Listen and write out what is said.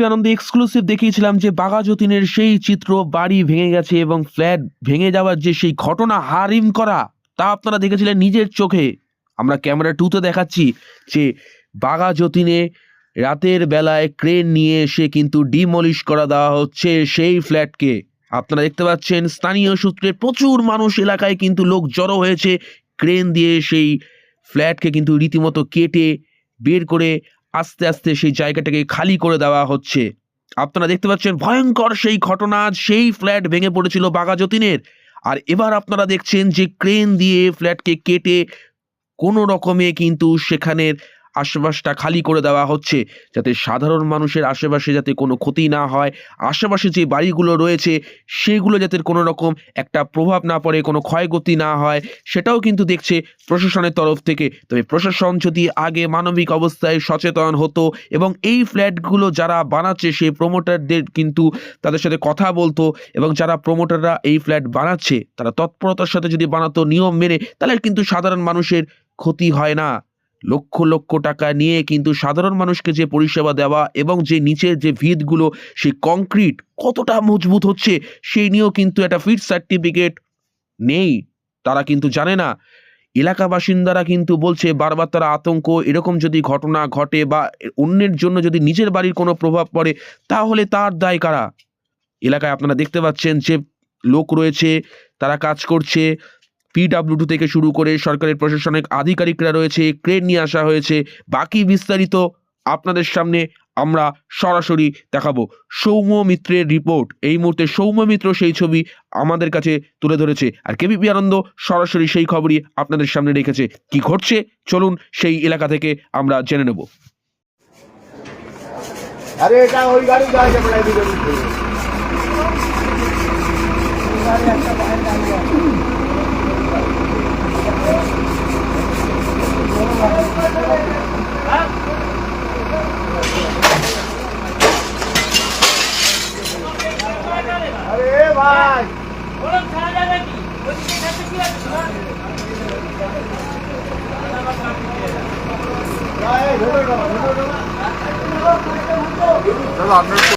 KBP আনন্দ exclusive দেখিয়েছিলাম যে বাঘা যতীনের সেই চিত্র, বাড়ি ভেঙে গেছে এবং ফ্ল্যাট ভেঙে যাওয়ার যে সেই ঘটনা হারিম করা, তা আপনারা দেখেছিলেন নিজের চোখে। আমরা ক্যামেরা 2তে দেখাচ্ছি যে বাঘা যতীনে রাতের বেলায় ক্রেন নিয়ে এসে কিন্তু ডিমলিশ করা দেওয়া হচ্ছে সেই ফ্ল্যাটকে। আপনারা দেখতে পাচ্ছেন স্থানীয় সূত্রে প্রচুর মানুষ এলাকায় কিন্তু লোক জড়ো হয়েছে। ক্রেন দিয়ে সেই ফ্ল্যাটকে কিন্তু রীতিমতো কেটে বের করে আস্তে আস্তে সেই জায়গাটাকে খালি করে দেওয়া হচ্ছে। আপনারা দেখতে পাচ্ছেন ভয়ঙ্কর সেই ঘটনা, সেই ফ্ল্যাট ভেঙে পড়েছিল বাঘা যতীনের। আর এবার আপনারা দেখছেন যে ক্রেন দিয়ে ফ্ল্যাটকে কেটে কোনো রকমে কিন্তু সেখানের আশেপাশটা খালি করে দেওয়া হচ্ছে, যাতে সাধারণ মানুষের আশেপাশে যাতে কোনো ক্ষতি না হয়, আশেপাশে যে বাড়িগুলো রয়েছে সেগুলো যাতে কোনো রকম একটা প্রভাব না পড়ে, কোনো ক্ষয়ক্ষতি না হয়, সেটাও কিন্তু দেখছে প্রশাসনের তরফ থেকে। তবে প্রশাসন যদি আগে মানবিক অবস্থায় সচেতন হতো এবং এই ফ্ল্যাটগুলো যারা বানাচ্ছে সেই প্রমোটারদের কিন্তু তাদের সাথে কথা বলতো, এবং যারা প্রমোটাররা এই ফ্ল্যাট বানাচ্ছে তারা তৎপরতার সাথে যদি বানাতো নিয়ম মেনে, তাহলে কিন্তু সাধারণ মানুষের ক্ষতি হয় না। লক্ষ লক্ষ টাকা নিয়ে কিন্তু সাধারণ মানুষকে যে পরিষেবা দেওয়া এবং যে নিচের যে ভিতগুলো সেই কংক্রিট কতটা মজবুত হচ্ছে সেই নিয়েও কিন্তু একটা ফিট সার্টিফিকেট নেই, তারা কিন্তু জানে না। এলাকা বাসিন্দারা কিন্তু বলছে বারবার, তারা আতঙ্ক, এরকম যদি ঘটনা ঘটে বা অন্যের জন্য যদি নিজের বাড়ির কোনো প্রভাব পড়ে তাহলে তার দায় কারা? এলাকায় আপনারা দেখতে পাচ্ছেন যে লোক রয়েছে, তারা কাজ করছে। PWD থেকে শুরু করে সরকারের প্রশাসনিক আধিকারিকরা রয়েছে, ক্রেন নিয়ে আসা হয়েছে। বাকি বিস্তারিত আপনাদের সামনে আমরা সরাসরি দেখাবো। সৌম্য মিত্রের রিপোর্ট। এই মুহূর্তে সৌম্য মিত্র সেই ছবি আমাদের কাছে তুলে ধরেছে, আর কেবিপি আনন্দ সরাসরি সেই খবরই আপনাদের সামনে রেখেছে। কি ঘটছে চলুন সেই এলাকা থেকে আমরা জেনে নেব। আরে এটা ওই গাড়ি যাচ্ছে বড়াই দিকে গাড়ি একটা বাইরে দাঁড়িয়ে আছে। अरे भाई बोलो खा जाएगा की वो किसी से किया चलो आपने